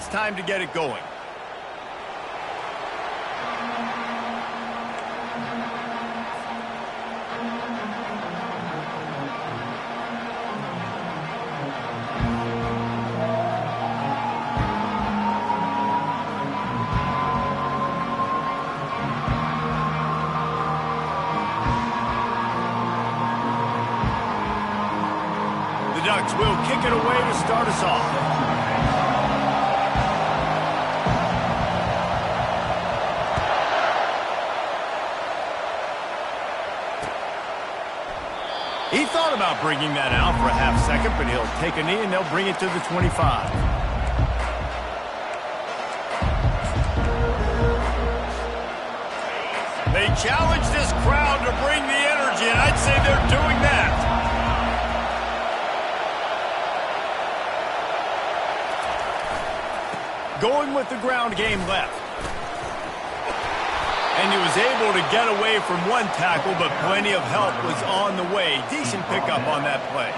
it's time to get it going. Ducks will kick it away to start us off. He thought about bringing that out for a half second, but he'll take a knee and they'll bring it to the 25. They challenge this crowd to bring the energy, and I'd say they're doing that. Going with the ground game left. And he was able to get away from one tackle, but plenty of help was on the way. Decent pickup on that play.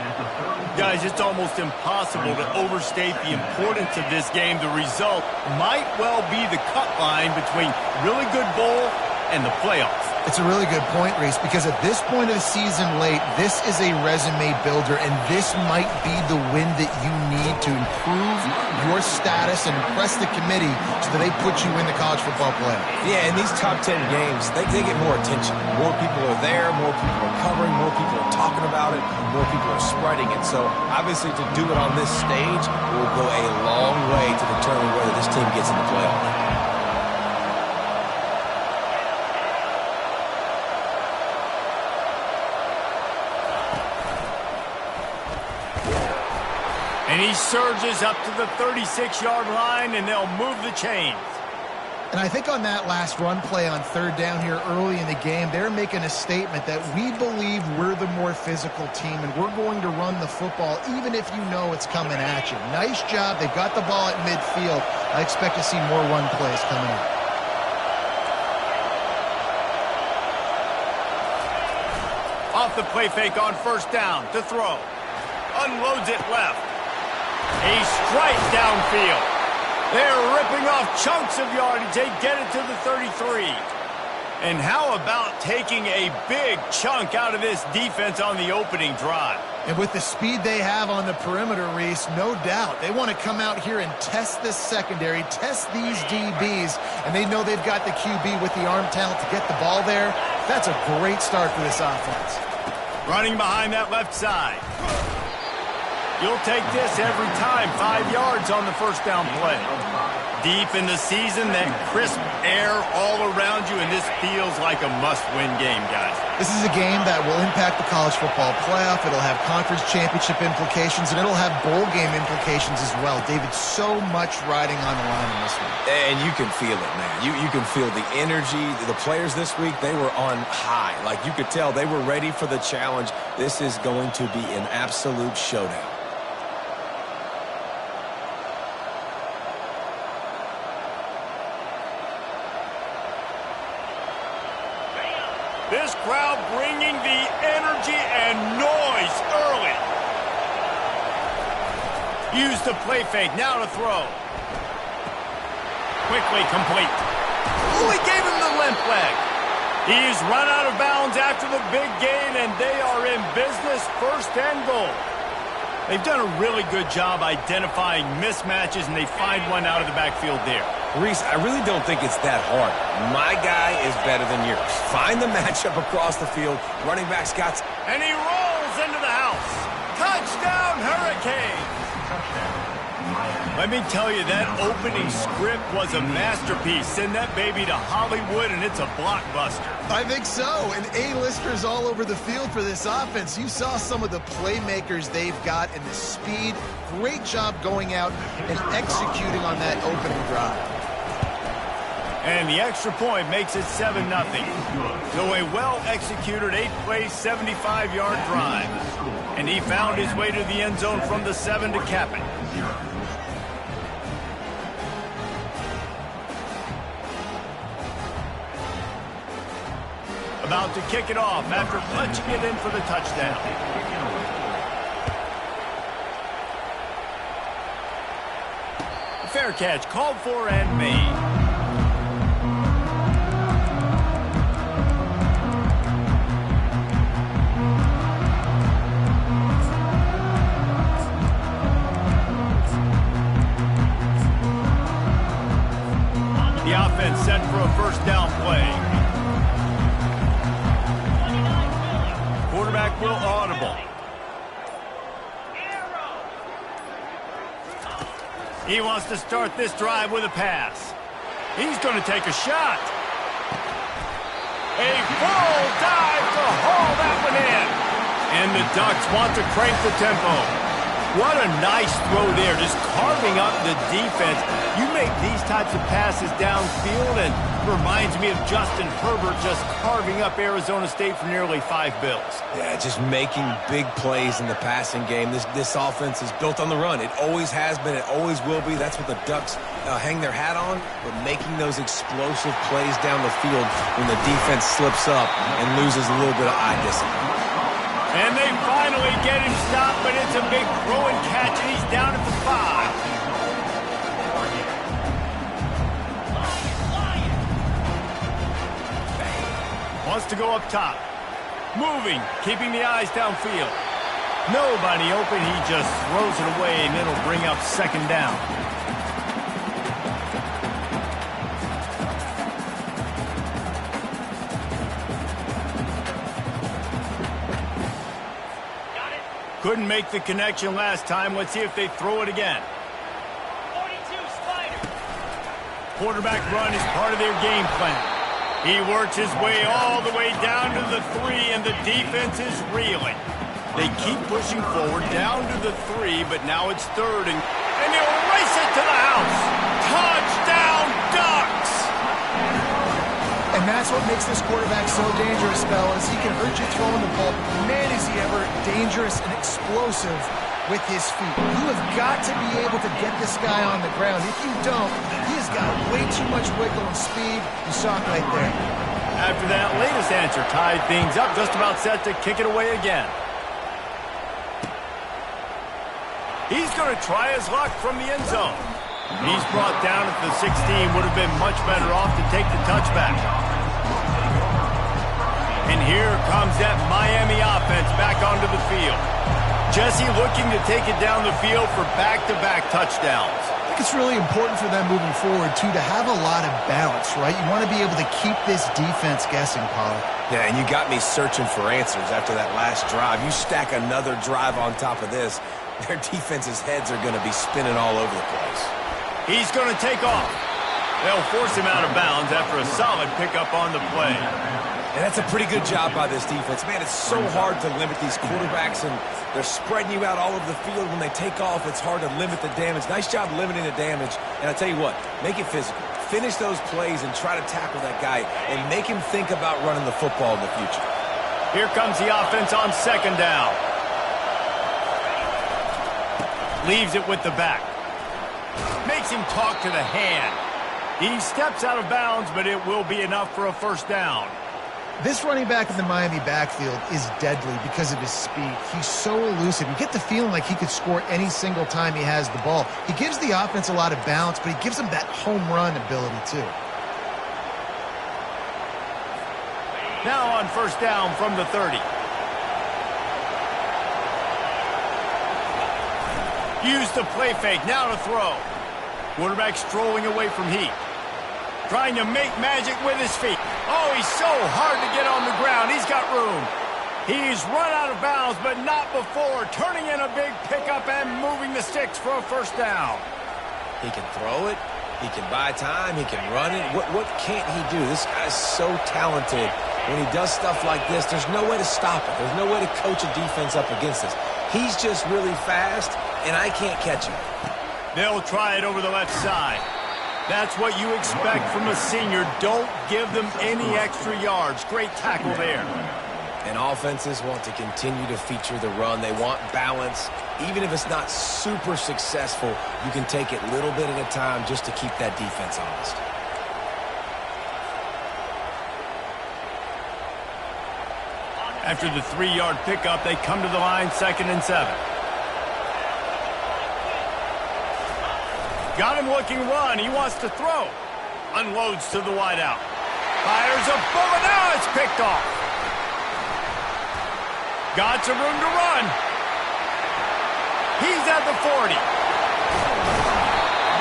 Guys, it's almost impossible to overstate the importance of this game. The result might well be the cut line between really good bowl and the playoffs. It's a really good point, Reese, because at this point of the season late, this is a resume builder, and this might be the win that you need to improve your status and impress the committee so that they put you in the college football playoff. Yeah, in these top 10 games, they get more attention. More people are there, more people are covering, more people are talking about it, more people are spreading it. So, obviously, to do it on this stage will go a long way to determine whether this team gets in the playoff. And he surges up to the 36-yard line, and they'll move the chains. And I think on that last run play on third down here early in the game, they're making a statement that we believe we're the more physical team, and we're going to run the football even if you know it's coming at you. Nice job. They've got the ball at midfield. I expect to see more run plays coming up. Off the play fake on first down to throw. Unloads it left. A strike downfield. They're ripping off chunks of yardage. They get it to the 33. And how about taking a big chunk out of this defense on the opening drive? And with the speed they have on the perimeter, Reese, no doubt, they want to come out here and test this secondary, test these DBs, and they know they've got the QB with the arm talent to get the ball there. That's a great start for this offense. Running behind that left side. You'll take this every time. 5 yards on the first down play. Deep in the season, that crisp air all around you, and this feels like a must-win game, guys. This is a game that will impact the college football playoff. It'll have conference championship implications, and it'll have bowl game implications as well. David, so much riding on the line in this one. And you can feel it, man. You can feel the energy. The players this week, they were on high. Like, you could tell they were ready for the challenge. This is going to be an absolute showdown. This crowd bringing the energy and noise early. Use the play fake. Now to throw. Quickly complete. Ooh, he gave him the limp leg. He's run out of bounds after the big gain, and they are in business, first and goal. They've done a really good job identifying mismatches, and they find one out of the backfield there. Reese, I really don't think it's that hard. My guy is better than yours. Find the matchup across the field. Running back Scott's. And he rolls into the house. Touchdown, Hurricanes! Let me tell you, that opening script was a masterpiece. Send that baby to Hollywood, and it's a blockbuster. I think so, and A-listers all over the field for this offense. You saw some of the playmakers they've got and the speed. Great job going out and executing on that opening drive. And the extra point makes it 7-0. So a well-executed 8-play, 75-yard drive. And he found his way to the end zone from the 7 to cap it. About to kick it off after punching it in for the touchdown. Fair Fair catch, called for and made. The offense set for a first down play. Quarterback will audible. He wants to start this drive with a pass. He's going to take a shot. A full dive to haul that one in. And the Ducks want to crank the tempo. What a nice throw there, just carving up the defense. You make these types of passes downfield, and reminds me of Justin Herbert just carving up Arizona State for nearly 5 bills. Yeah, just making big plays in the passing game. This offense is built on the run. It always has been. It always will be. That's what the Ducks hang their hat on, but making those explosive plays down the field when the defense slips up and loses a little bit of eye discipline. And they finally get him stopped, but it's a big throw and catch, and he's down at the 5. Wants to go up top. Moving, keeping the eyes downfield. Nobody open, he just throws it away, and it'll bring up second down. Couldn't make the connection last time. Let's see if they throw it again. 42 Spider. Quarterback run is part of their game plan. He works his way all the way down to the 3, and the defense is reeling. They keep pushing forward down to the 3, but now it's third, and they'll race it to the house. Touchdown, Ducks! And that's what makes this quarterback so dangerous, fellas. He can hurt you throwing the ball. Man, is he ever dangerous and explosive with his feet. You have got to be able to get this guy on the ground. If you don't, he has got way too much wiggle and speed. You saw it right there. After that latest answer tied things up, just about set to kick it away again. He's going to try his luck from the end zone. He's brought down at the 16. Would have been much better off to take the touchback. And here comes that Miami offense back onto the field. Jesse looking to take it down the field for back-to-back touchdowns. I think it's really important for them moving forward, too, to have a lot of balance, right? You want to be able to keep this defense guessing, Pollard. Yeah, and you got me searching for answers after that last drive. You stack another drive on top of this, their defense's heads are going to be spinning all over the place. He's going to take off. They'll force him out of bounds after a solid pickup on the play. And that's a pretty good job by this defense. Man, it's so hard to limit these quarterbacks, and they're spreading you out all over the field. When they take off, it's hard to limit the damage. Nice job limiting the damage. And I tell you what, make it physical. Finish those plays and try to tackle that guy and make him think about running the football in the future. Here comes the offense on second down. Leaves it with the back. Makes him talk to the hand. He steps out of bounds, but it will be enough for a first down. This running back in the Miami backfield is deadly because of his speed. He's so elusive. You get the feeling like he could score any single time he has the ball. He gives the offense a lot of balance, but he gives them that home run ability, too. Now on first down from the 30. Use the play fake, now to throw. Quarterback strolling away from heat. Trying to make magic with his feet. Oh, he's so hard to get on the ground. He's got room. He's run out of bounds, but not before. Turning in a big pickup and moving the sticks for a first down. He can throw it. He can buy time. He can run it. What can't he do? This guy's so talented. When he does stuff like this, there's no way to stop it. There's no way to coach a defense up against this. He's just really fast, and I can't catch him. They'll try it over the left side. That's what you expect from a senior. Don't give them any extra yards. Great tackle there. And offenses want to continue to feature the run. They want balance. Even if it's not super successful, you can take it little bit at a time just to keep that defense honest. After the 3-yard pickup, they come to the line, 2nd and 7. Got him looking run. He wants to throw. Unloads to the wideout. Fires a bullet. Now it's picked off. Got some room to run. He's at the 40.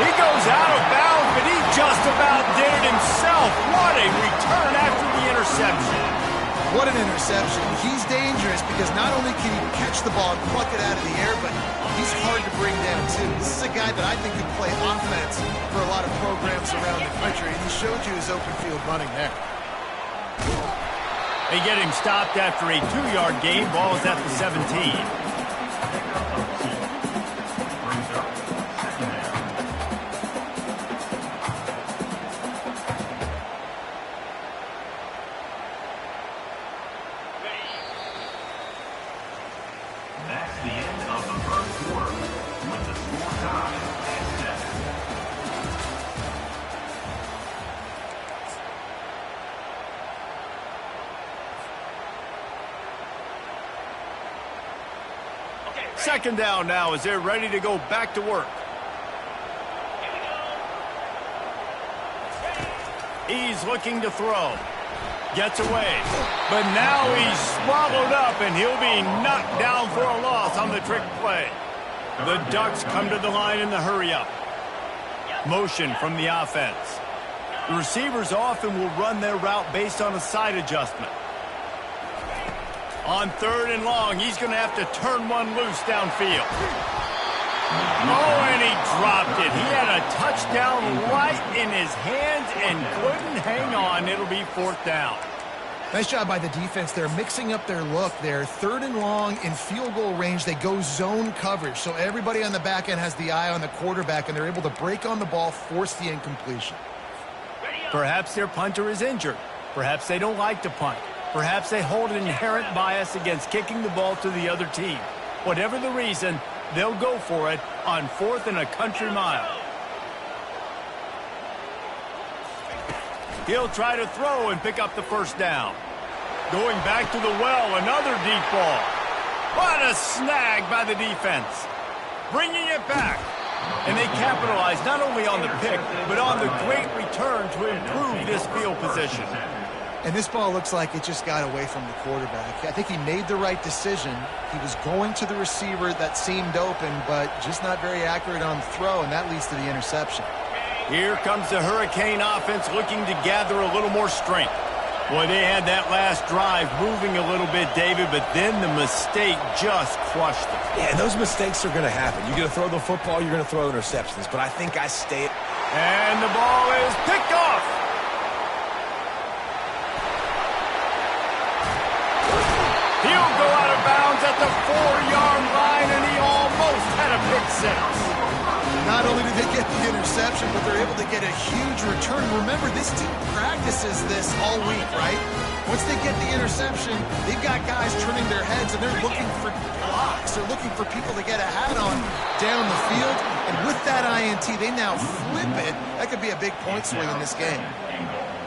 He goes out of bounds, but he just about did it himself. What a return after the interception. What an interception. He's dangerous because not only can he catch the ball and pluck it out of the air, but he's hard to bring down, too. This is a guy that I think could play offense for a lot of programs around the country, and he showed you his open field running there. They get him stopped after a 2-yard gain. Ball's at the 17. Second down now as they're ready to go back to work. He's looking to throw. Gets away. But now he's swallowed up, and he'll be knocked down for a loss on the trick play. The Ducks come to the line in the hurry-up. Motion from the offense. The receivers often will run their route based on a side adjustment. On 3rd and long, he's going to have to turn one loose downfield. Oh, and he dropped it. He had a touchdown right in his hands and couldn't hang on. It'll be 4th down. Nice job by the defense there, mixing up their look there. 3rd and long in field goal range. They go zone coverage, so everybody on the back end has the eye on the quarterback, and they're able to break on the ball, force the incompletion. Perhaps their punter is injured. Perhaps they don't like to punt. Perhaps they hold an inherent bias against kicking the ball to the other team. Whatever the reason, they'll go for it on 4th and a country mile. He'll try to throw and pick up the 1st down. Going back to the well, another deep ball. What a snag by the defense. Bringing it back. And they capitalize not only on the pick, but on the great return to improve this field position. And this ball looks like it just got away from the quarterback. I think he made the right decision. He was going to the receiver that seemed open, but just not very accurate on the throw, and that leads to the interception. Here comes the Hurricane offense looking to gather a little more strength. Boy, they had that last drive moving a little bit, David, but then the mistake just crushed them. Yeah, those mistakes are going to happen. You're going to throw the football, you're going to throw interceptions, but I think I stay. And the ball is picked off. He'll go out of bounds at the 4-yard line, and he almost had a pick six. Not only do they get the interception, but they're able to get a huge return. Remember, this team practices this all week, right? Once they get the interception, they've got guys turning their heads, and they're looking for blocks. They're looking for people to get a hat on down the field. And with that INT, they now flip it. That could be a big point swing in this game.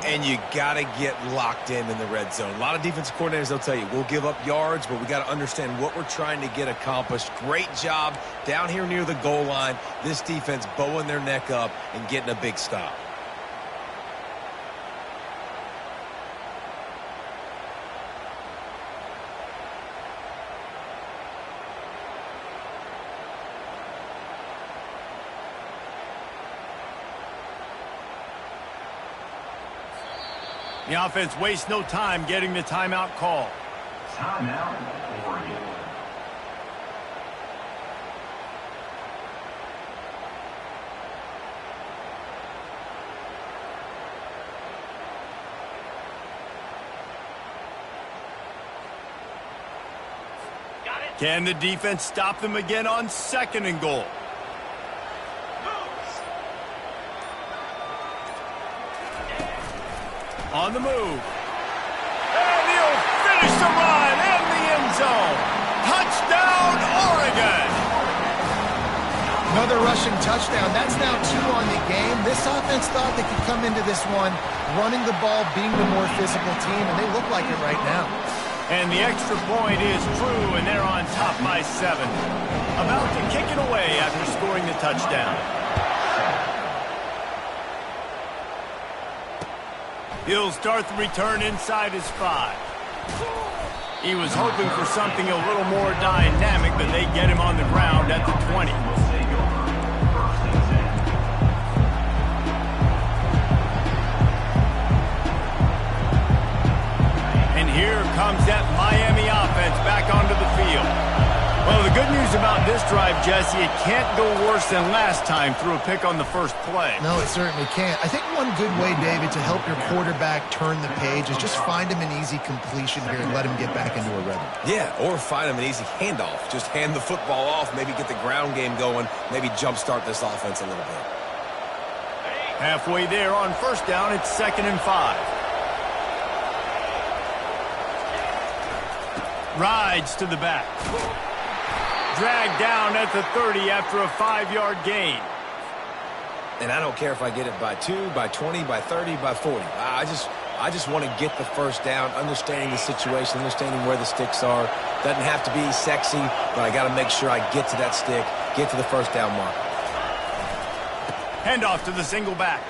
And you got to get locked in the red zone. A lot of defensive coordinators, they'll tell you, we'll give up yards, but we got to understand what we're trying to get accomplished. Great job down here near the goal line. This defense bowing their neck up and getting a big stop. The offense wastes no time getting the timeout call. Timeout, Oregon. Can the defense stop them again on 2nd and goal? On the move. And he'll finish the run in the end zone. Touchdown, Oregon. Another rushing touchdown. That's now 2 on the game. This offense thought they could come into this one running the ball, being the more physical team, and they look like it right now. And the extra point is true, and they're on top by 7. About to kick it away after scoring the touchdown. He'll start the return inside his 5. He was hoping for something a little more dynamic, but they get him on the ground at the 20. And here comes that Miami offense back onto the field. Well, the good news about this drive, Jesse, it can't go worse than last time through a pick on the first play. No, it certainly can't. I think one good way, David, to help your quarterback turn the page is just find him an easy completion here and let him get back into a rhythm. Yeah, or find him an easy handoff. Just hand the football off, maybe get the ground game going, maybe jumpstart this offense a little bit. Halfway there on first down, it's 2nd and 5. Rides to the back. Dragged down at the 30 after a 5-yard gain. And I don't care if I get it by 2, by 20, by 30, by 40. I just want to get the first down, understanding the situation, understanding where the sticks are. Doesn't have to be sexy, but I got to make sure I get to that stick, get to the first down mark. Handoff to the single back.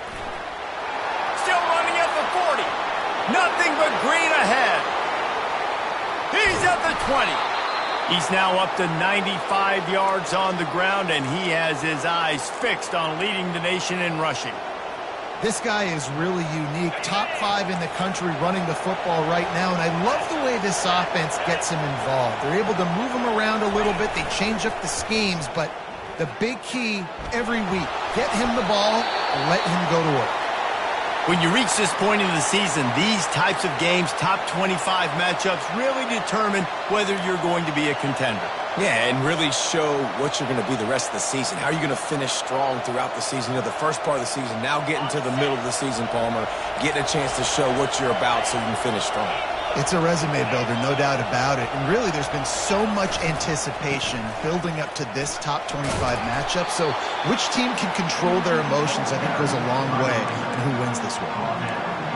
Still running at the 40. Nothing but green ahead. He's at the 20. He's now up to 95 yards on the ground, and he has his eyes fixed on leading the nation in rushing. This guy is really unique. Top 5 in the country running the football right now, and I love the way this offense gets him involved. They're able to move him around a little bit. They change up the schemes, but the big key every week, get him the ball, let him go to work. When you reach this point in the season, these types of games, top 25 matchups, really determine whether you're going to be a contender. Yeah, and really show what you're going to be the rest of the season. How are you going to finish strong throughout the season? You know, the first part of the season, now getting to the middle of the season, Palmer, getting a chance to show what you're about so you can finish strong. It's a resume builder, no doubt about it. And really, there's been so much anticipation building up to this top 25 matchup. So which team can control their emotions, I think, goes a long way in who wins this one.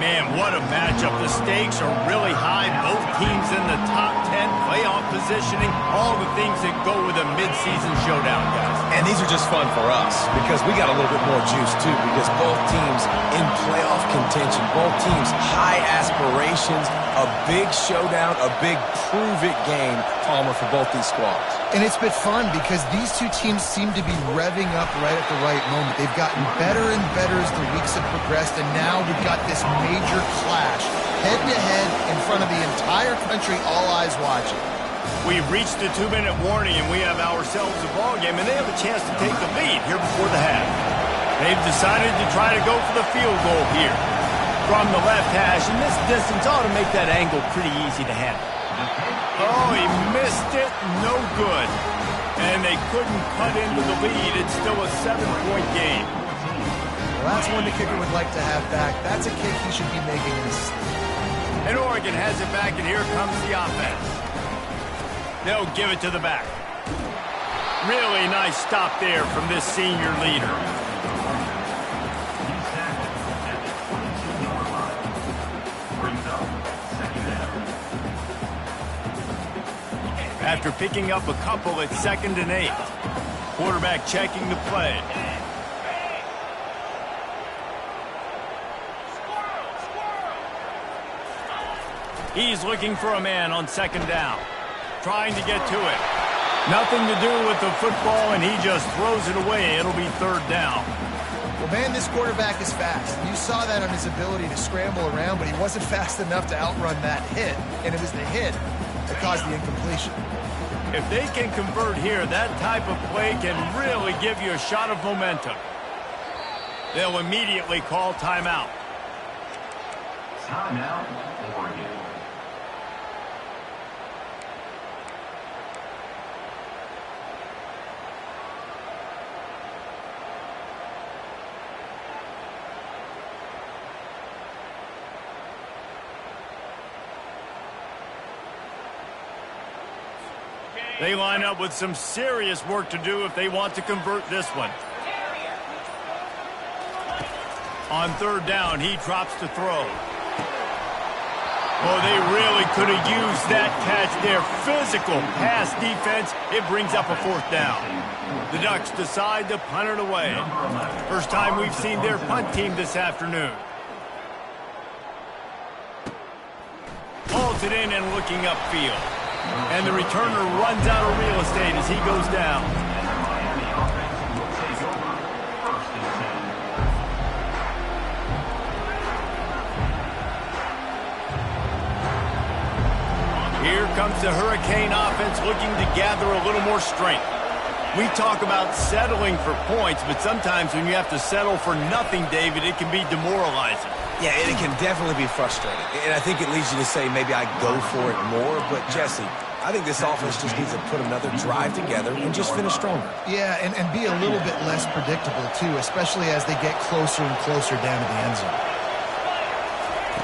Man, what a matchup. The stakes are really high. Both teams in the top 10, playoff positioning, all the things that go with a midseason showdown, guys. And these are just fun for us because we got a little bit more juice, too, because both teams in playoff contention, both teams high aspirations, a big showdown, a big prove-it game, Palmer, for both these squads. And it's been fun because these two teams seem to be revving up right at the right moment. They've gotten better and better as the weeks have progressed, and now we've got this major clash, head-to-head in front of the entire country, all eyes watching. We've reached the 2-minute warning, and we have ourselves a ball game, and they have a chance to take the lead here before the half. They've decided to try to go for the field goal here. From the left hash, and this distance ought to make that angle pretty easy to handle. Oh, he missed it. No good. And they couldn't cut into the lead. It's still a 7-point game. Well, that's one the kicker would like to have back. That's a kick he should be making in his sleep. And Oregon has it back, and here comes the offense. They'll give it to the back. Really nice stop there from this senior leader. After picking up a couple at 2nd and 8. Quarterback checking the play. He's looking for a man on 2nd down. Trying to get to it. Nothing to do with the football, and he just throws it away. It'll be 3rd down. Well, man, this quarterback is fast. You saw that on his ability to scramble around, but he wasn't fast enough to outrun that hit, and it was the hit that caused the incompletion. If they can convert here, that type of play can really give you a shot of momentum. They'll immediately call timeout. Timeout, Oregon. They line up with some serious work to do if they want to convert this one. On 3rd down, he drops to throw. Oh, they really could have used that catch there. Physical pass defense. It brings up a 4th down. The Ducks decide to punt it away. First time we've seen their punt team this afternoon. it in and looking upfield. And the returner runs out of real estate as he goes down. Miami offense will take over. First and 10. Here comes the Hurricane offense looking to gather a little more strength. We talk about settling for points, but sometimes when you have to settle for nothing, David, it can be demoralizing. Yeah, and it can definitely be frustrating. And I think it leads you to say maybe I go for it more. But, Jesse, I think this offense just needs to put another drive together and just finish stronger. Yeah, and be a little bit less predictable, too, especially as they get closer and closer down to the end zone.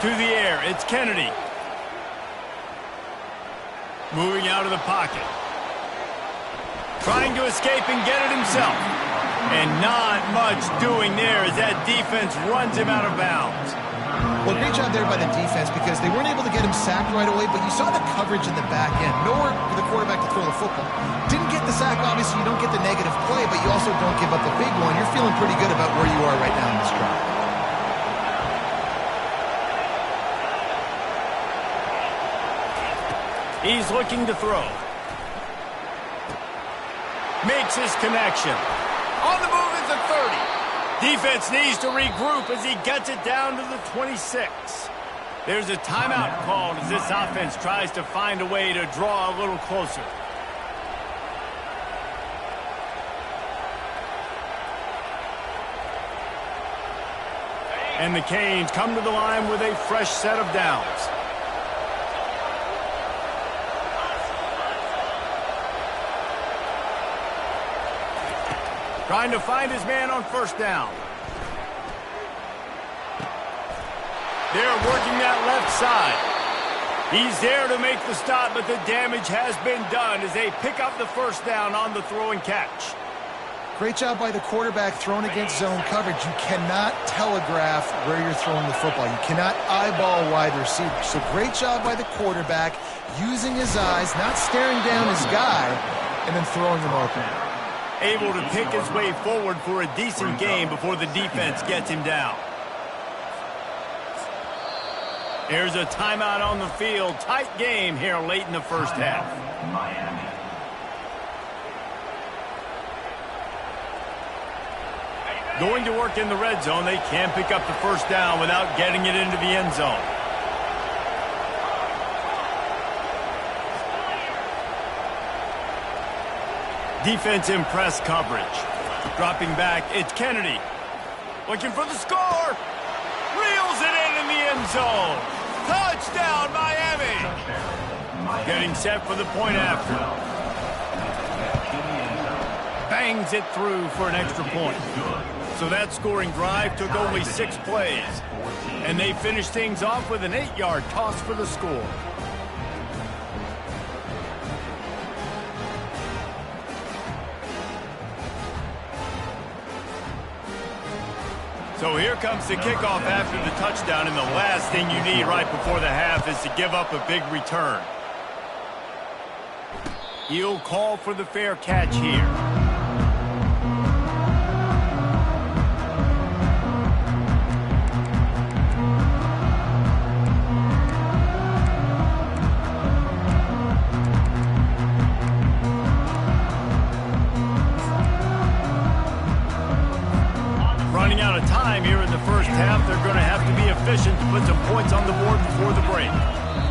To the air, it's Kennedy. Moving out of the pocket. Trying to escape and get it himself. And not much doing there as that defense runs him out of bounds. Well, great job there by the defense because they weren't able to get him sacked right away, but you saw the coverage in the back end. Nowhere for the quarterback to throw the football. Didn't get the sack, obviously. You don't get the negative play, but you also don't give up a big one. You're feeling pretty good about where you are right now in this drive. He's looking to throw. Makes his connection. On the move is the 30. Defense needs to regroup as he gets it down to the 26. There's a timeout called as this offense tries to find a way to draw a little closer. And the Canes come to the line with a fresh set of downs. Trying to find his man on first down. They're working that left side. He's there to make the stop, but the damage has been done as they pick up the first down on the throw and catch. Great job by the quarterback throwing against zone coverage. You cannot telegraph where you're throwing the football. You cannot eyeball wide receivers. So great job by the quarterback using his eyes, not staring down his guy, and then throwing him open. Able to pick his way forward for a decent game before the defense gets him down. Here's a timeout on the field. Tight game here late in the first half. Miami. Going to work in the red zone. They can pick up the first down without getting it into the end zone. Defense in press coverage. Dropping back, it's Kennedy. Looking for the score. Reels it in the end zone. Touchdown, Miami. Getting set for the point after. Bangs it through for an extra point. So that scoring drive took only 6 plays. And they finished things off with an 8-yard toss for the score. So here comes the kickoff after the touchdown, and the last thing you need right before the half is to give up a big return. He'll call for the fair catch here. Running out of time here in the first half, they're going to have to be efficient to put some points on the board before the break.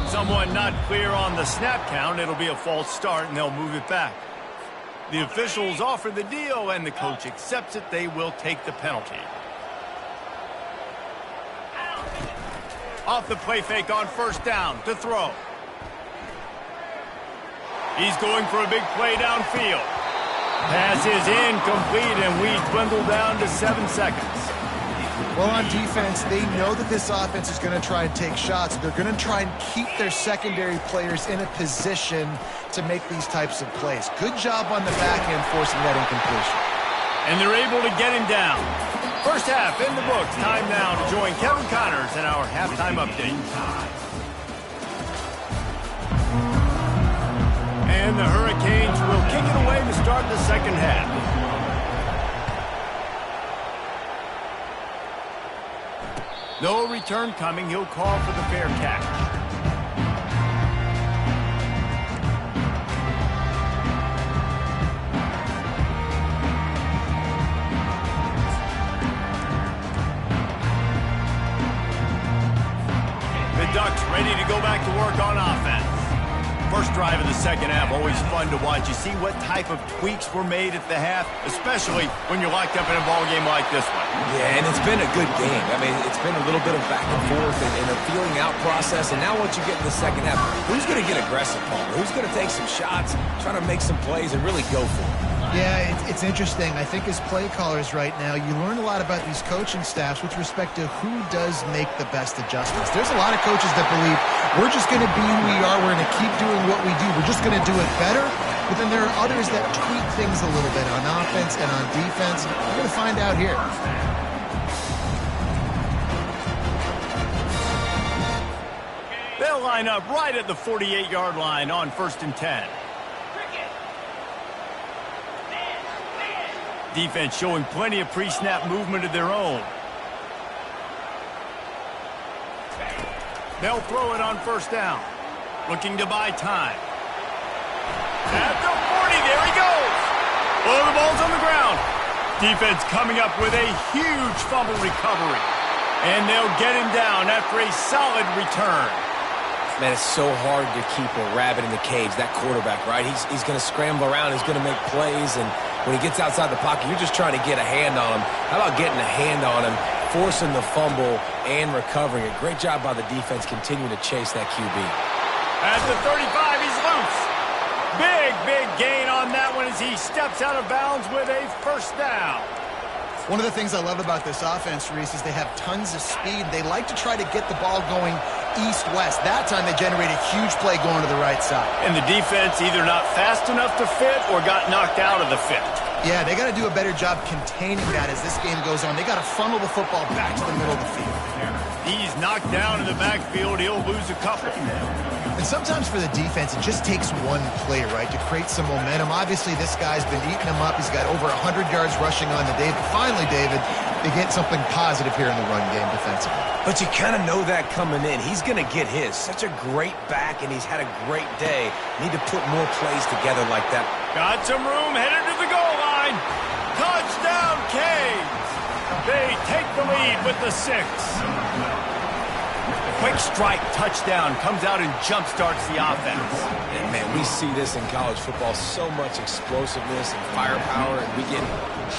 Someone not clear on the snap count, it'll be a false start, and they'll move it back. The officials offer the deal, and the coach accepts it. They will take the penalty. Off the play fake on first down to throw. He's going for a big play downfield. Pass is incomplete, and we dwindle down to 7 seconds. Well, on defense, they know that this offense is going to try and take shots. They're going to try and keep their secondary players in a position to make these types of plays. Good job on the back end forcing that incompletion. And they're able to get him down. First half in the books. Time now to join Kevin Connors in our halftime update. And the Hurricanes will kick it away to start the second half. No return coming. He'll call for the fair catch. Ducks ready to go back to work on offense. First drive of the second half, always fun to watch. You see what type of tweaks were made at the half, especially when you're locked up in a ball game like this one. Yeah, and it's been a good game. I mean, it's been a little bit of back and forth and a feeling out process. And now once you get in the second half, who's going to get aggressive, Palmer? Who's going to take some shots, try to make some plays, and really go for it? Yeah, it's interesting. I think as play callers right now, you learn a lot about these coaching staffs with respect to who does make the best adjustments. There's a lot of coaches that believe we're just going to be who we are. We're going to keep doing what we do. We're just going to do it better. But then there are others that tweak things a little bit on offense and on defense. We're going to find out here. They'll line up right at the 48-yard line on 1st and 10. Defense showing plenty of pre-snap movement of their own. They'll throw it on 1st down. Looking to buy time. At the 40, there he goes. Oh, the ball's on the ground. Defense coming up with a huge fumble recovery. And they'll get him down after a solid return. Man, it's so hard to keep a rabbit in the cage, that quarterback, right? He's going to scramble around. He's going to make plays, and when he gets outside the pocket, you're just trying to get a hand on him. How about getting a hand on him, forcing the fumble, and recovering it? Great job by the defense continuing to chase that QB. At the 35, he's loose. Big gain on that one as he steps out of bounds with a 1st down. One of the things I love about this offense, Reese, is they have tons of speed. They like to try to get the ball going east-west. That time they generate a huge play going to the right side. And the defense either not fast enough to fit or got knocked out of the fit. Yeah, they got to do a better job containing that as this game goes on. They got to funnel the football back to the middle of the field. He's knocked down in the backfield. He'll lose a couple. And sometimes for the defense, it just takes one play, right, to create some momentum. Obviously, this guy's been eating him up. He's got over 100 yards rushing on the day. But finally, David, they get something positive here in the run game defensively. But you kind of know that coming in. He's going to get his. Such a great back, and he's had a great day. Need to put more plays together like that. Got some room, headed to the goal line. Touchdown, Canes. They take the lead with the 6. Quick strike touchdown comes out and jump-starts the offense. And, man, we see this in college football, so much explosiveness and firepower, and we get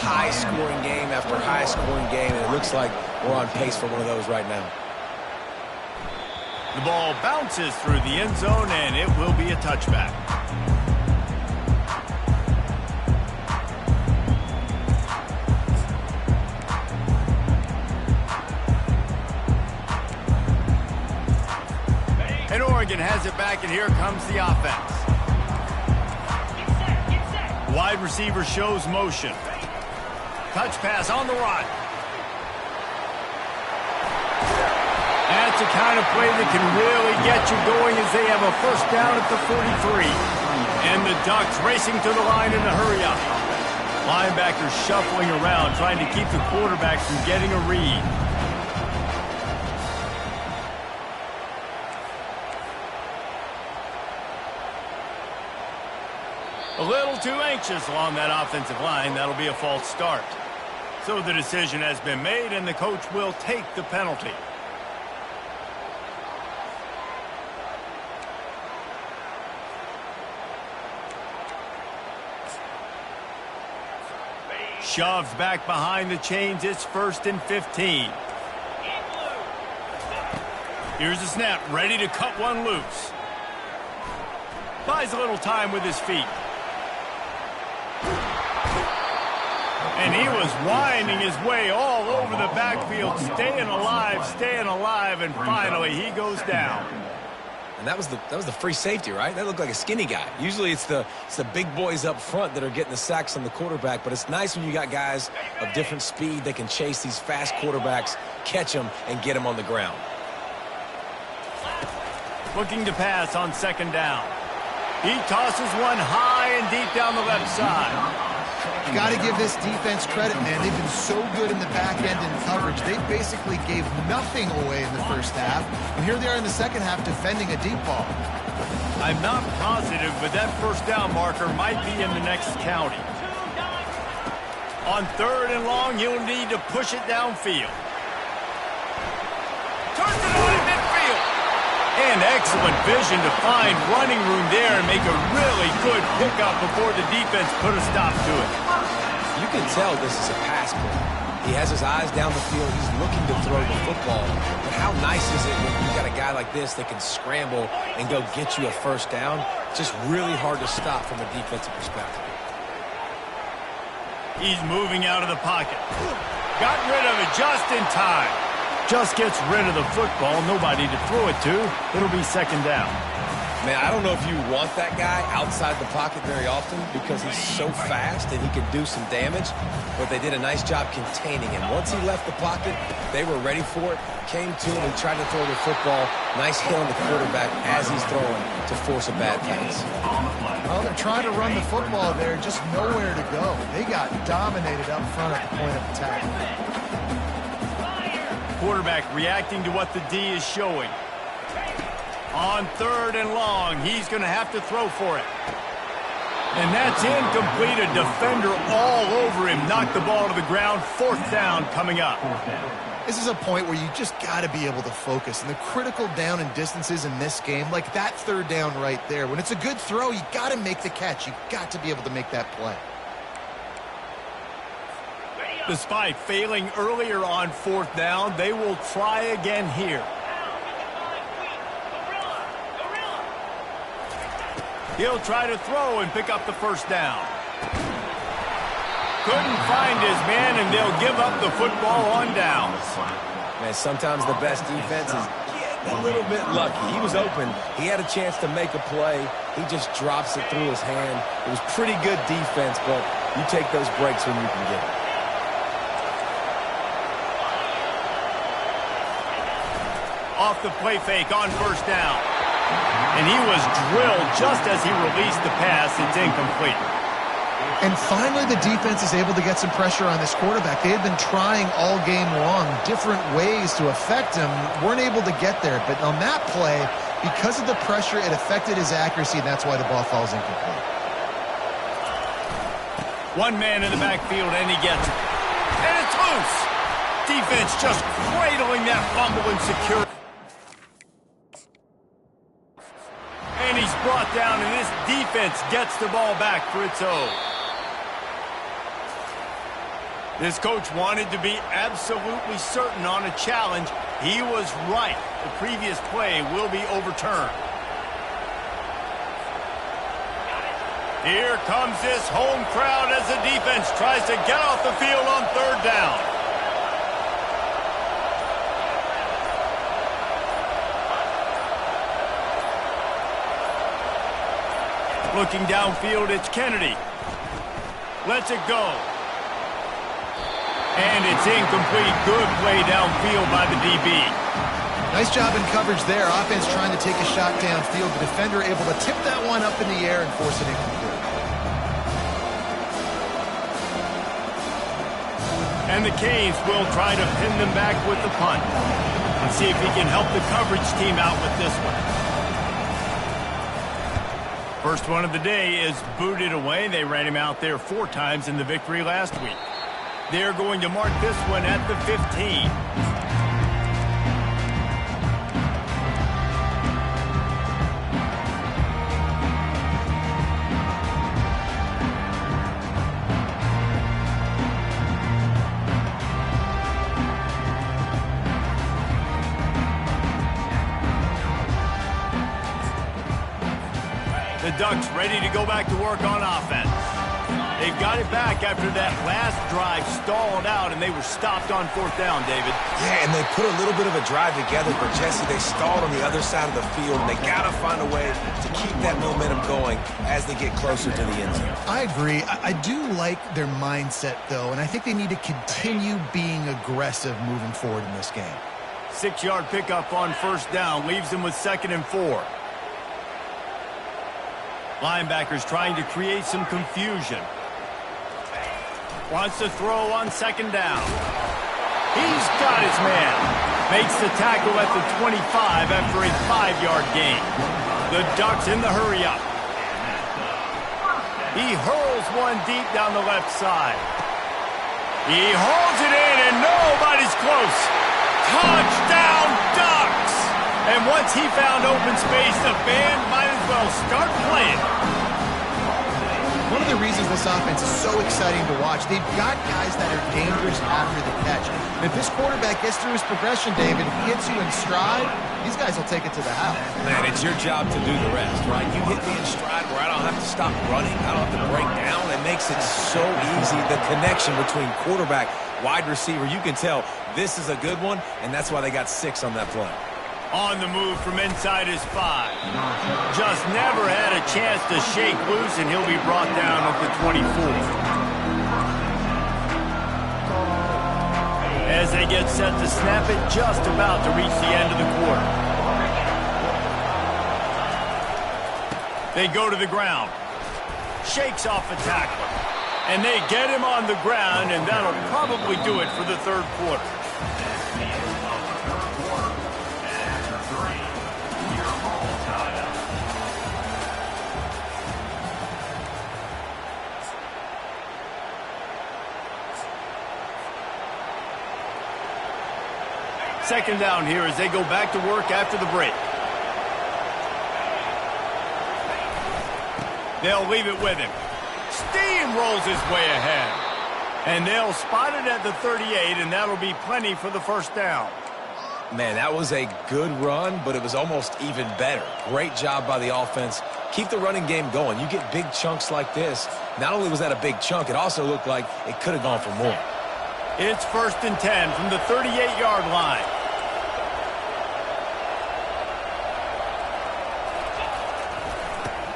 high-scoring game after high-scoring game, and it looks like we're on pace for one of those right now. The ball bounces through the end zone, and it will be a touchback. And Oregon has it back, and here comes the offense. Get set. Wide receiver shows motion. Touch pass on the run. That's the kind of play that can really get you going as they have a 1st down at the 43. And the Ducks racing to the line in a hurry-up. Linebackers shuffling around, trying to keep the quarterback from getting a read. A little too anxious along that offensive line. That'll be a false start. So the decision has been made, and the coach will take the penalty. Shoved back behind the chains. It's 1st and 15. Here's the snap, ready to cut one loose. Buys a little time with his feet. And he was winding his way all over the backfield, staying alive, and finally he goes down. And that was the free safety, right? That looked like a skinny guy. Usually it's the big boys up front that are getting the sacks on the quarterback, but it's nice when you got guys of different speed that can chase these fast quarterbacks, catch them, and get them on the ground. Looking to pass on 2nd down. He tosses one high and deep down the left side. You got to give this defense credit, man. They've been so good in the back end in coverage. They basically gave nothing away in the 1st half. And here they are in the 2nd half defending a deep ball. I'm not positive, but that 1st down marker might be in the next county. On 3rd and long, he'll need to push it downfield. Turns it on in midfield. And excellent vision to find running room there and make a really good pickup before the defense put a stop to it. You can tell this is a pass play. He has his eyes down the field. He's looking to throw the football. But how nice is it when you got a guy like this that can scramble and go get you a first down? Just really hard to stop from a defensive perspective. He's moving out of the pocket. Got rid of it just in time. Just gets rid of the football. Nobody to throw it to. It'll be second down. Man, I don't know if you want that guy outside the pocket very often because he's so fast and he can do some damage, but they did a nice job containing him. Once he left the pocket, they were ready for it, came to him and tried to throw the football. Nice hit on the quarterback as he's throwing to force a bad pass. Well, they're trying to run the football there, just nowhere to go. They got dominated up front at the point of attack. Quarterback reacting to what the D is showing. On third and long, he's going to have to throw for it. And that's incomplete. A defender all over him. Knocked the ball to the ground. Fourth down coming up. This is a point where you just got to be able to focus. And the critical down and distances in this game, like that third down right there, when it's a good throw, you got to make the catch. You got to be able to make that play. Despite failing earlier on fourth down, they will try again here. He'll try to throw and pick up the first down. Couldn't find his man, and they'll give up the football on down. Man, sometimes the best defense is getting a little bit lucky. He was open. He had a chance to make a play. He just drops it through his hand. It was pretty good defense, but you take those breaks when you can get it. Off the play fake on first down. And he was drilled just as he released the pass. It's incomplete. And finally, the defense is able to get some pressure on this quarterback. They had been trying all game long different ways to affect him. Weren't able to get there. But on that play, because of the pressure, it affected his accuracy, and that's why the ball falls incomplete. One man in the backfield, and he gets it. And it's loose. Defense just cradling that fumble and secure. And he's brought down, and this defense gets the ball back for its own. This coach wanted to be absolutely certain on a challenge. He was right. The previous play will be overturned. Here comes this home crowd as the defense tries to get off the field on third down. Looking downfield, it's Kennedy. Lets it go. And it's incomplete. Good play downfield by the DB. Nice job in coverage there. Offense trying to take a shot downfield. The defender able to tip that one up in the air and force it incomplete. And the Canes will try to pin them back with the punt. And see if he can help the coverage team out with this one. First one of the day is booted away. They ran him out there 4 times in the victory last week. They're going to mark this one at the 15. The Ducks ready to go back to work on offense. They've got it back after that last drive stalled out, and they were stopped on fourth down, David. Yeah, and they put a little bit of a drive together, but Jesse, they stalled on the other side of the field, and they got to find a way to keep that momentum going as they get closer to the end zone. I agree. I do like their mindset, though, and I think they need to continue being aggressive moving forward in this game. 6-yard pickup on first down leaves them with 2nd and 4. Linebackers trying to create some confusion. Wants to throw on 2nd down. He's got his man. Makes the tackle at the 25 after a 5-yard gain. The Ducks in the hurry-up. He hurls one deep down the left side. He hauls it in, and nobody's close. Touchdown, Ducks! And what Once he found open space, the band might as well start playing. One of the reasons this offense is so exciting to watch, they've got guys that are dangerous after the catch. And if this quarterback gets through his progression, David, if he hits you in stride, these guys will take it to the house. Man, it's your job to do the rest, right? You hit me in stride where I don't have to stop running. I don't have to break down. It makes it so easy. The connection between quarterback, wide receiver, you can tell this is a good one, and that's why they got 6 on that play. On the move from inside his 5. Just never had a chance to shake loose, and he'll be brought down at the 24. As they get set to snap it, just about to reach the end of the quarter. They go to the ground. Shakes off a tackler. And they get him on the ground, and that'll probably do it for the third quarter. Second down here as they go back to work after the break. They'll leave it with him. Steamrolls his way ahead. And they'll spot it at the 38, and that'll be plenty for the first down. Man, that was a good run, but it was almost even better. Great job by the offense. Keep the running game going. You get big chunks like this. Not only was that a big chunk, it also looked like it could have gone for more. It's 1st and 10 from the 38-yard line.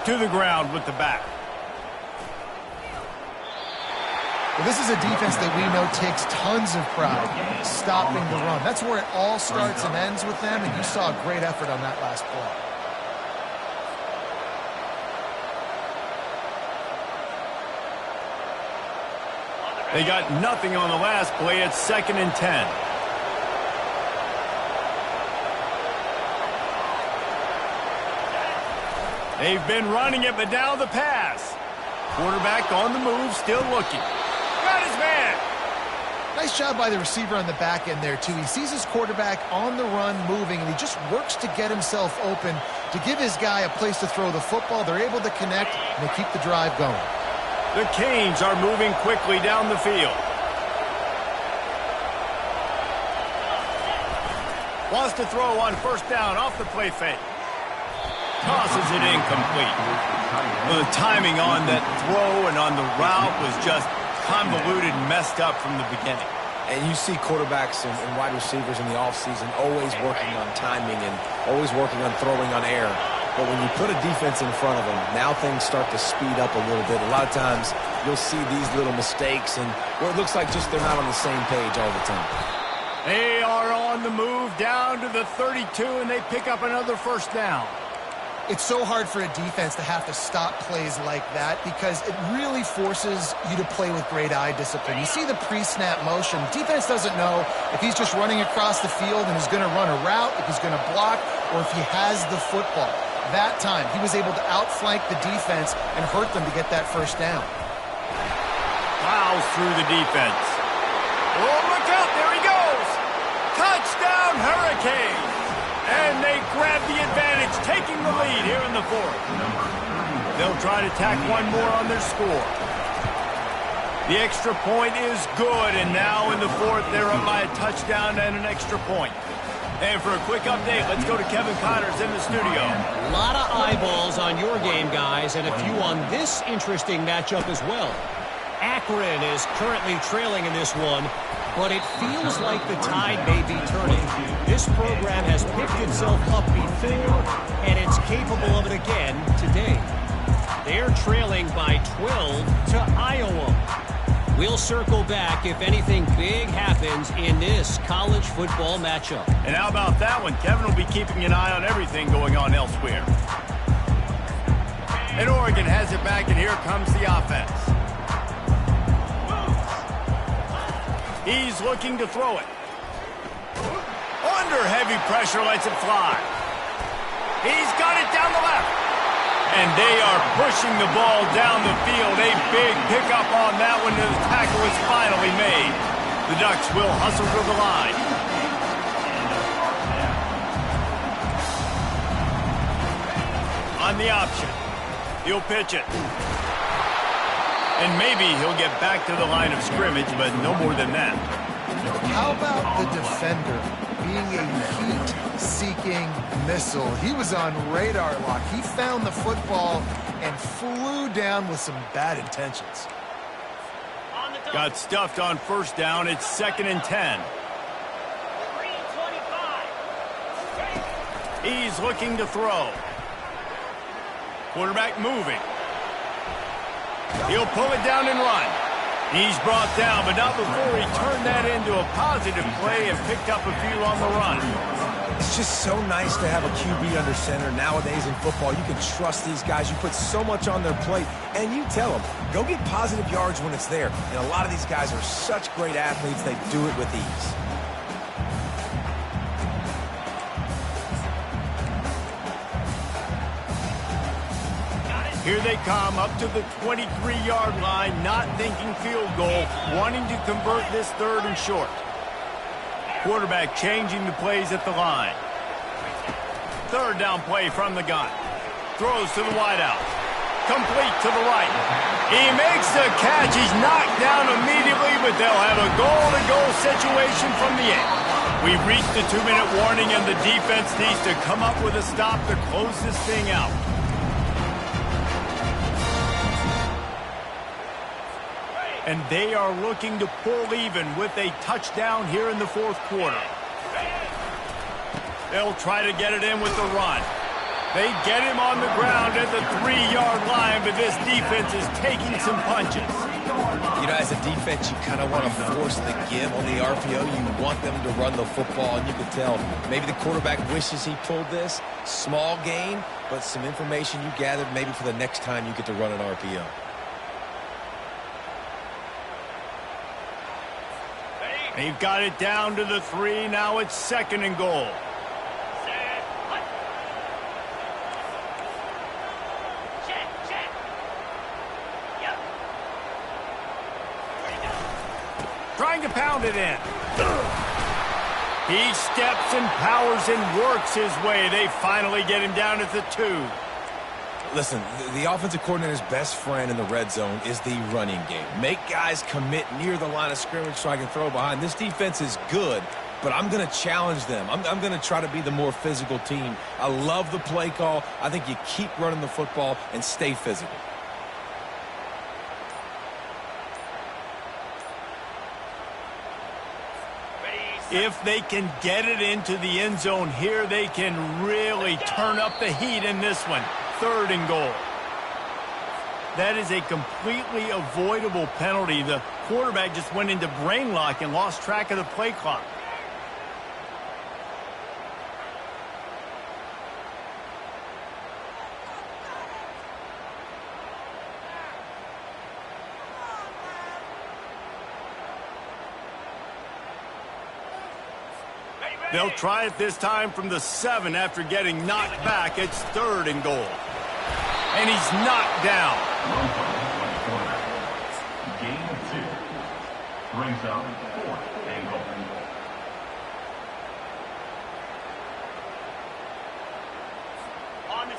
To the ground with the back. Well, this is a defense that we know takes tons of pride stopping the run. That's where it all starts and ends with them, and you saw a great effort on that last play. They got nothing on the last play. It's 2nd and 10. They've been running it, but now the pass. Quarterback on the move, still looking. Got his man. Nice job by the receiver on the back end there, too. He sees his quarterback on the run moving, and he just works to get himself open to give his guy a place to throw the football. They're able to connect, and they keep the drive going. The Canes are moving quickly down the field. Wants to throw on 1st down off the play fake. Tosses it incomplete. Well, the timing on that throw and on the route was just convoluted and messed up from the beginning. And you see quarterbacks and wide receivers in the offseason always working on timing and always working on throwing on air. But when you put a defense in front of them, now things start to speed up a little bit. A lot of times you'll see these little mistakes and where it looks like just they're not on the same page all the time. They are on the move down to the 32, and they pick up another 1st down. It's so hard for a defense to have to stop plays like that because it really forces you to play with great eye discipline. You see the pre-snap motion. Defense doesn't know if he's just running across the field and is going to run a route, if he's going to block, or if he has the football. That time, he was able to outflank the defense and hurt them to get that 1st down. Plows through the defense. Oh, look out, there he goes! Touchdown, Hurricanes! And they grab the advantage, taking the lead here in the 4th. They'll try to tack one more on their score. The extra point is good, and now in the 4th, they're up by a touchdown and an extra point. And for a quick update, let's go to Kevin Connors in the studio. A lot of eyeballs on your game, guys, and a few on this interesting matchup as well. Akron is currently trailing in this one, but it feels like the tide may be turning. This program has picked itself up before, and it's capable of it again today. They're trailing by 12 to Iowa. We'll circle back if anything big happens in this college football matchup. And how about that one? Kevin will be keeping an eye on everything going on elsewhere. And Oregon has it back, and here comes the offense. He's looking to throw it. Under heavy pressure, lets it fly. He's got it down the left. And they are pushing the ball down the field. A big pickup on that one. The tackle is finally made. The Ducks will hustle to the line. the option. He'll pitch it. And maybe he'll get back to the line of scrimmage, but no more than that. How about the defender being a heat-seeking missile? He was on radar lock. He found the football and flew down with some bad intentions. Got stuffed on first down. It's 2nd and 10. 3:25. He's looking to throw. Quarterback moving. He'll pull it down and run. He's brought down, but not before he turned that into a positive play and picked up a few on the run. It's just so nice to have a QB under center. Nowadays in football, you can trust these guys. You put so much on their plate, and you tell them, go get positive yards when it's there. And a lot of these guys are such great athletes, they do it with ease. Here they come up to the 23-yard line, not thinking field goal, wanting to convert this 3rd and short. Quarterback changing the plays at the line. 3rd down play from the gun. Throws to the wideout. Complete to the right. He makes the catch. He's knocked down immediately, but they'll have a goal-to-goal situation from the end. We've reached the 2-minute warning, and the defense needs to come up with a stop to close this thing out. And they are looking to pull even with a touchdown here in the 4th quarter. They'll try to get it in with the run. They get him on the ground at the 3-yard line, but this defense is taking some punches. You know, as a defense, you kind of want to force the give on the RPO. You want them to run the football, and you can tell maybe the quarterback wishes he pulled this. Small gain, but some information you gathered maybe for the next time you get to run an RPO. They've got it down to the 3. Now it's 2nd and goal. Check. Yep. Trying to pound it in. He steps and powers and works his way. They finally get him down at the 2. Listen, the offensive coordinator's best friend in the red zone is the running game. Make guys commit near the line of scrimmage so I can throw behind. This defense is good, but I'm going to challenge them. I'm going to try to be the more physical team. I love the play call. I think you keep running the football and stay physical. If they can get it into the end zone here, they can really turn up the heat in this one. 3rd and goal. That is a completely avoidable penalty. The quarterback just went into brain lock and lost track of the play clock. They'll try it this time from the 7 after getting knocked back. It's 3rd and goal. And he's knocked down. Gain of 2. Brings up 4th and goal.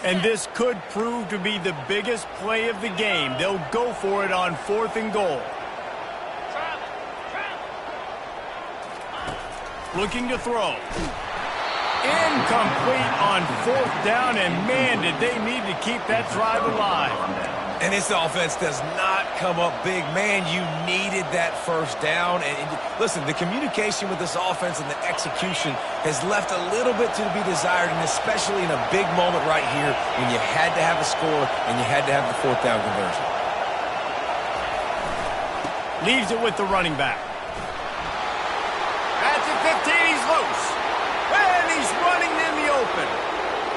And this could prove to be the biggest play of the game. They'll go for it on 4th and goal. Looking to throw. Incomplete on 4th down, and man, did they need to keep that drive alive. And this offense does not come up big. Man, you needed that first down. And listen, the communication with this offense and the execution has left a little bit to be desired, and especially in a big moment right here when you had to have a score and you had to have the 4th down conversion. Leaves it with the running back. At the 15, he's loose. And he's running in the open.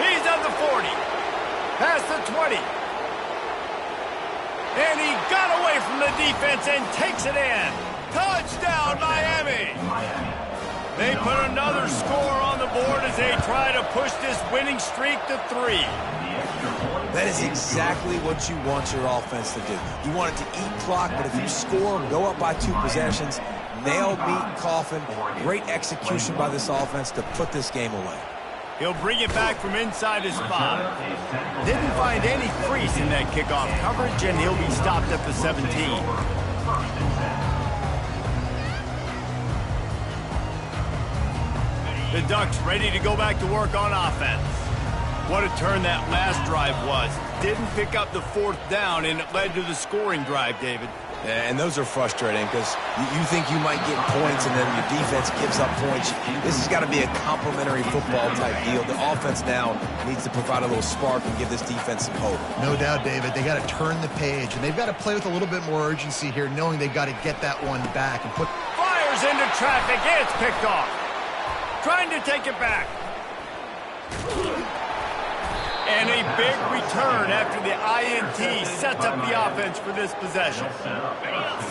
He's at the 40. Past the 20. And he got away from the defense and takes it in. Touchdown, Miami. They put another score on the board as they try to push this winning streak to 3. That is exactly what you want your offense to do. You want it to eat clock, but if you score, go up by 2 possessions, nail, beat, coffin. Great execution by this offense to put this game away. He'll bring it back from inside his spot. Didn't find any crease in that kickoff coverage, and he'll be stopped at the 17. The Ducks ready to go back to work on offense. What a turn that last drive was. Didn't pick up the 4th down, and it led to the scoring drive, David. Yeah, and those are frustrating because you think you might get points and then your defense gives up points. This has got to be a complementary football type deal. The offense now needs to provide a little spark and give this defense some hope. No doubt, David. They got to turn the page, and they've got to play with a little bit more urgency here, knowing they've got to get that one back and put... Fires into traffic. It's picked off. Trying to take it back. And a big return after the INT sets up the offense for this possession.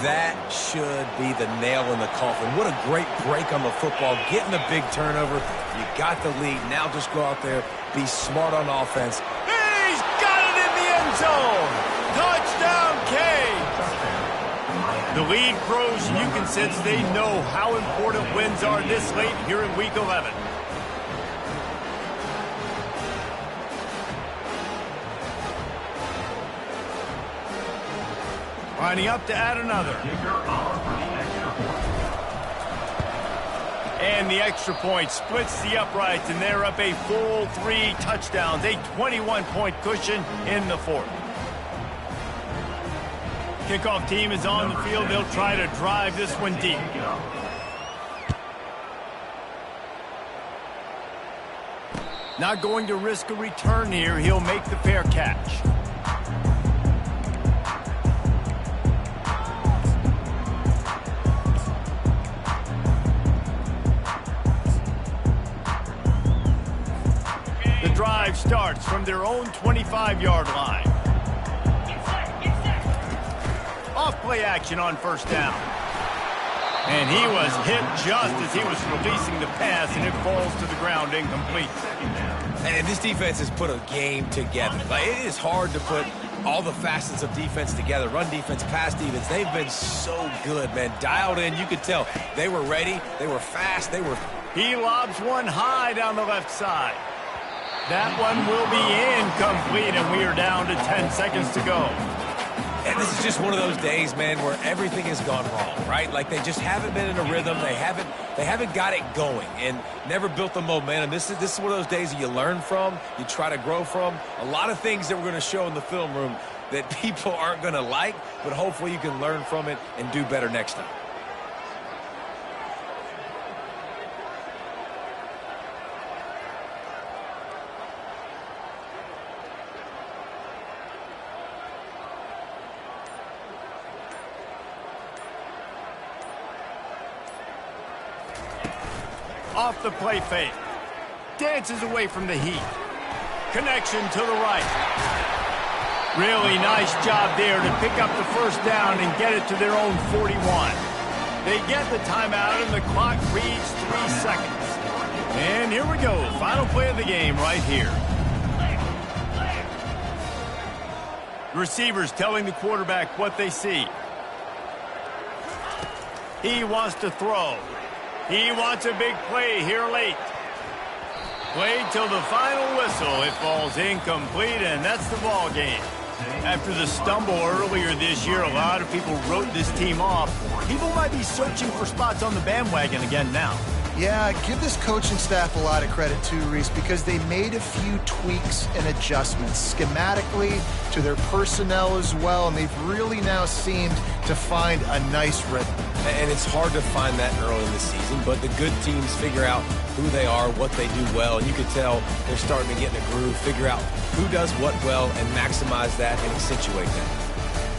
That should be the nail in the coffin. What a great break on the football. Getting the big turnover. You got the lead. Now just go out there, be smart on offense. He's got it in the end zone. Touchdown, K. The lead grows, and you can sense they know how important wins are this late here in Week 11. Lining up to add another. And the extra point splits the uprights, and they're up a full 3 touchdowns, a 21-point cushion in the 4th. Kickoff team is on the field. They'll try to drive this one deep. Not going to risk a return here. He'll make the fair catch. The drive starts from their own 25-yard line. Off play action on 1st down. And he was hit just as he was releasing the pass, and it falls to the ground incomplete. And this defense has put a game together. Like, it is hard to put all the facets of defense together. Run defense, pass defense. They've been so good, man. Dialed in. You could tell they were ready. They were fast. He lobs one high down the left side. That one will be incomplete, and we are down to 10 seconds to go. And this is just one of those days, man, where everything has gone wrong, right? Like, they just haven't been in a rhythm. They haven't got it going and never built the momentum. This is one of those days that you learn from, you try to grow from. A lot of things that we're going to show in the film room that people aren't going to like, but hopefully you can learn from it and do better next time. Off the play fake. Dances away from the heat. Connection to the right. Really nice job there to pick up the 1st down and get it to their own 41. They get the timeout, and the clock reads 3 seconds. And here we go. Final play of the game right here. The receivers telling the quarterback what they see. He wants to throw. He wants a big play here late. Played till the final whistle. It falls incomplete, and that's the ball game. After the stumble earlier this year, a lot of people wrote this team off. People might be searching for spots on the bandwagon again now. Yeah, give this coaching staff a lot of credit too, Reese, because they made a few tweaks and adjustments schematically to their personnel as well, and they've really now seemed to find a nice rhythm. And it's hard to find that early in the season, but the good teams figure out who they are, what they do well, and you can tell they're starting to get in a groove, figure out who does what well, and maximize that and accentuate that.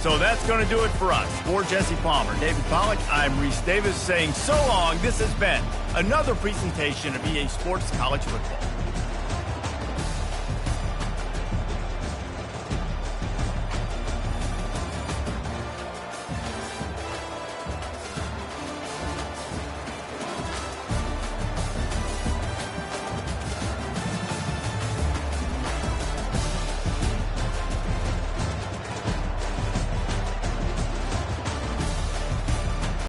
So that's going to do it for us. For Jesse Palmer, David Pollack, I'm Reese Davis saying so long. This has been another presentation of EA Sports College Football.